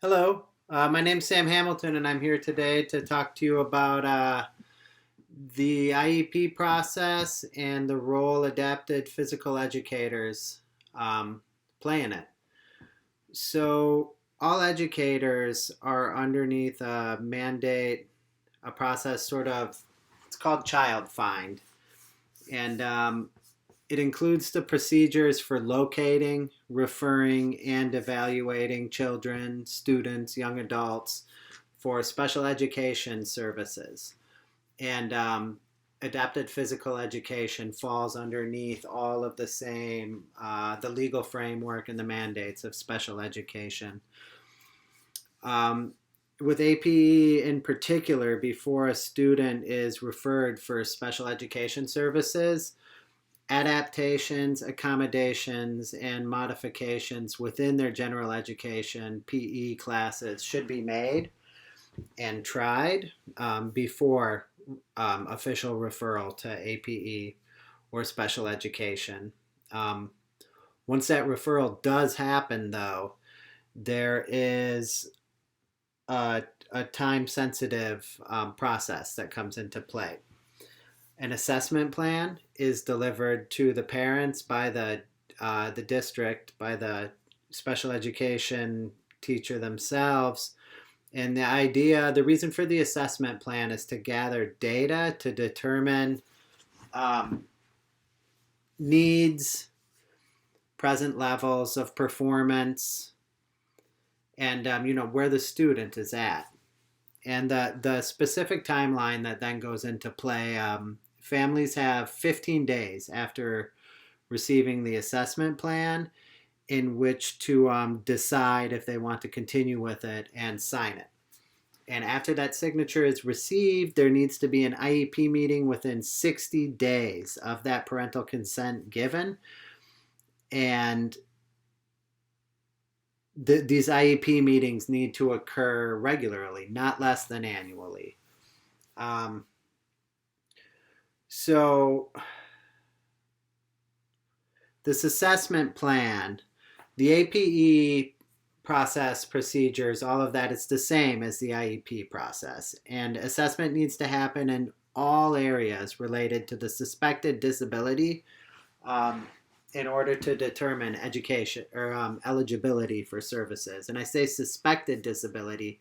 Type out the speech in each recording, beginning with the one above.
Hello, my name's Sam Hamilton, and I'm here today to talk to you about the IEP process and the role adapted physical educators play in it. So, all educators are underneath a mandate, a process it's called Child Find. And it includes the procedures for locating, referring, and evaluating children, students, young adults for special education services. And adapted physical education falls underneath all of the legal framework and the mandates of special education. Um, with APE in particular, before a student is referred for special education services, adaptations, accommodations, and modifications within their general education PE classes should be made and tried before official referral to APE or special education. Um, Once that referral does happen, though, there is a time sensitive process that comes into play. An assessment plan is delivered to the parents by the district, by the special education teacher themselves. And the reason for the assessment plan is to gather data to determine um, needs, present levels of performance, and where the student is at. And the specific timeline that then goes into play. Families have 15 days after receiving the assessment plan in which to decide if they want to continue with it and sign it. And after that signature is received, there needs to be an IEP meeting within 60 days of that parental consent given. And these IEP meetings need to occur regularly, not less than annually. Um, so, this assessment plan, the APE process, procedures, all of that, it's the same as the IEP process. And assessment needs to happen in all areas related to the suspected disability um, in order to determine education or eligibility for services. And I say suspected disability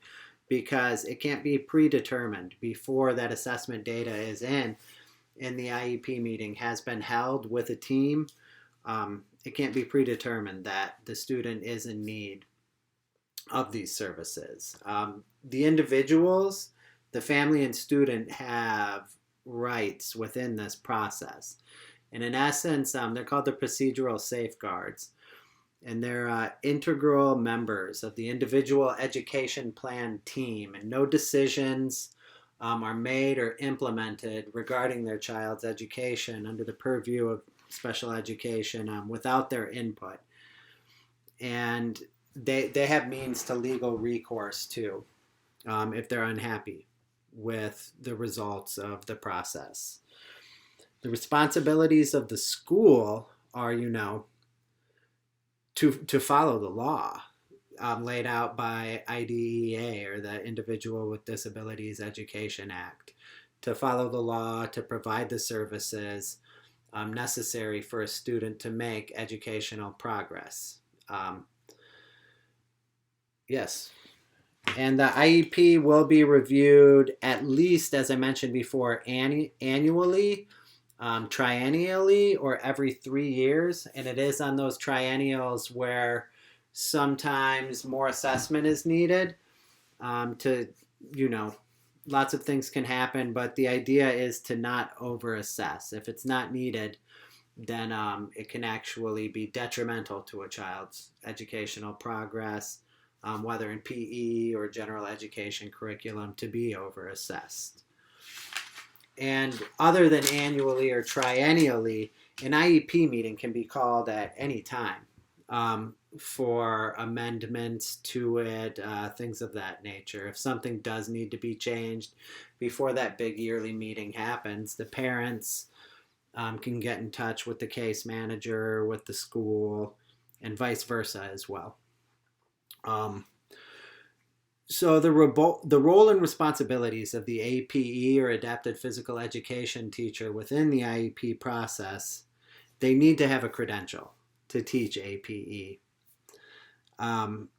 because it can't be predetermined before that assessment data is in the IEP meeting has been held with a team. It can't be predetermined that the student is in need of these services. The individuals, the family, and student have rights within this process. And in essence, they're called the procedural safeguards. And they're integral members of the individual education plan team. And no decisions are made or implemented regarding their child's education under the purview of special education without their input. And they have means to legal recourse too if they're unhappy with the results of the process. The responsibilities of the school are, to follow the law laid out by IDEA or the Individual with Disabilities Education Act, to follow the law, to provide the services necessary for a student to make educational progress. Yes. And the IEP will be reviewed at least, as I mentioned before, annually, triennially, or every 3 years. And it is on those triennials where sometimes more assessment is needed to, you know, lots of things can happen, but the idea is to not over assess. If it's not needed, then it can actually be detrimental to a child's educational progress, whether in PE or general education curriculum, to be over assessed. And other than annually or triennially, an IEP meeting can be called at any time for amendments to it, things of that nature. If something does need to be changed before that big yearly meeting happens, the parents can get in touch with the case manager, with the school, and vice versa as well. Um, So the role and responsibilities of the APE or adapted physical education teacher within the IEP process, they need to have a credential to teach APE. Um,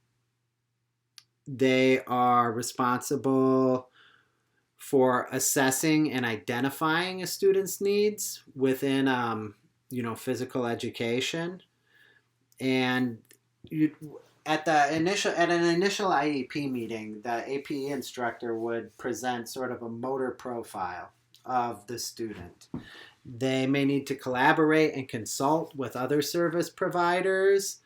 they are responsible for assessing and identifying a student's needs within, physical education, and you, at an initial IEP meeting, the APE instructor would present sort of a motor profile of the student. They may need to collaborate and consult with other service providers,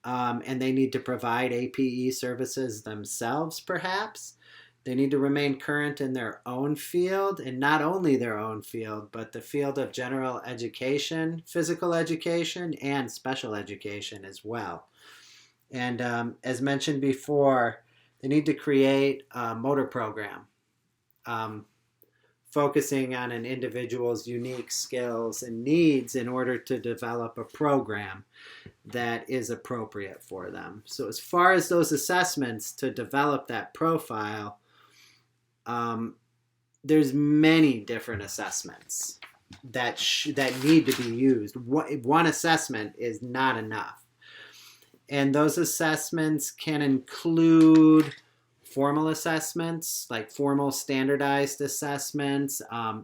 and they need to provide APE services themselves, perhaps. They need to remain current in their own field, and not only their own field, but the field of general education, physical education, and special education as well. And as mentioned before, they need to create a motor program, um, focusing on an individual's unique skills and needs in order to develop a program that is appropriate for them. So as far as those assessments to develop that profile, there's many different assessments that need to be used. One assessment is not enough. And those assessments can include formal assessments, like formal standardized assessments,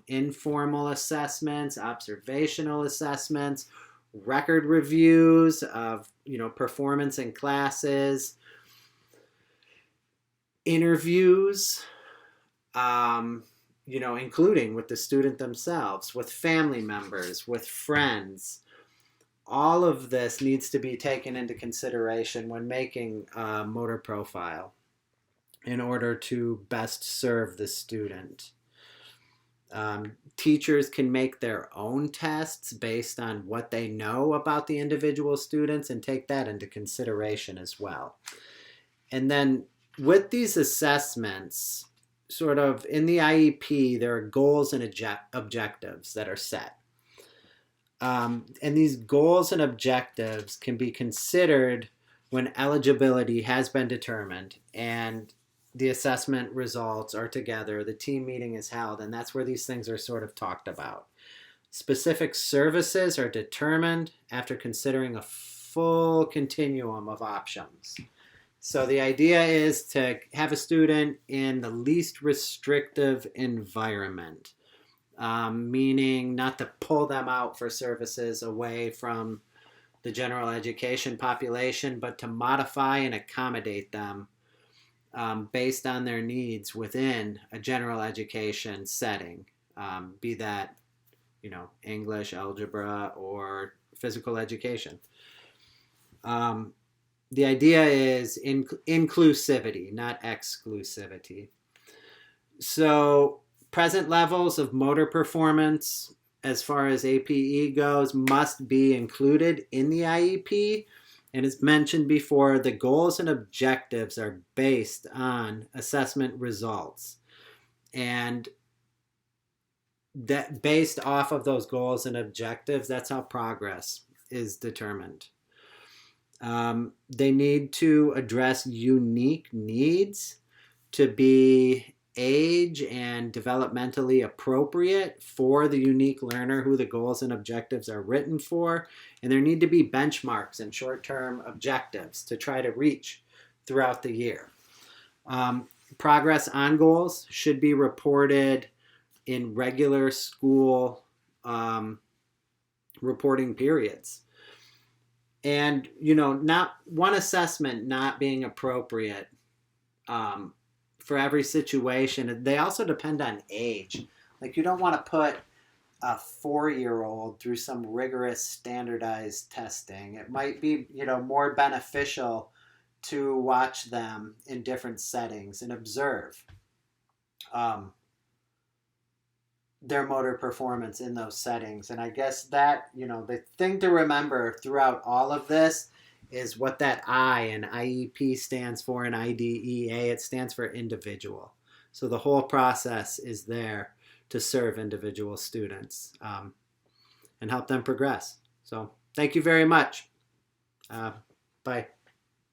informal assessments, observational assessments, record reviews of performance in classes, interviews, including with the student themselves, with family members, with friends. All of this needs to be taken into consideration when making a motor profile in order to best serve the student. Teachers can make their own tests based on what they know about the individual students and take that into consideration as well. And then with these assessments, sort of in the IEP, there are goals and objectives that are set. And these goals and objectives can be considered when eligibility has been determined and the assessment results are together, the team meeting is held, and that's where these things are sort of talked about. Specific services are determined after considering a full continuum of options. So the idea is to have a student in the least restrictive environment, meaning not to pull them out for services away from the general education population, but to modify and accommodate them based on their needs within a general education setting, be that, English, algebra, or physical education. The idea is inclusivity, not exclusivity. So present levels of motor performance as far as APE goes must be included in the IEP. And as mentioned before, the goals and objectives are based on assessment results. And that based off of those goals and objectives, that's how progress is determined. They need to address unique needs to be age and developmentally appropriate for the unique learner who the goals and objectives are written for. And there need to be benchmarks and short-term objectives to try to reach throughout the year. Progress on goals should be reported in regular school reporting periods. And, not one assessment not being appropriate for every situation. They also depend on age. Like, you don't want to put a 4-year-old through some rigorous standardized testing. It might be, more beneficial to watch them in different settings and observe their motor performance in those settings. And I guess that, the thing to remember throughout all of this is what that I in IEP stands for in IDEA. It stands for individual. So the whole process is there to serve individual students and help them progress. So thank you very much. Bye.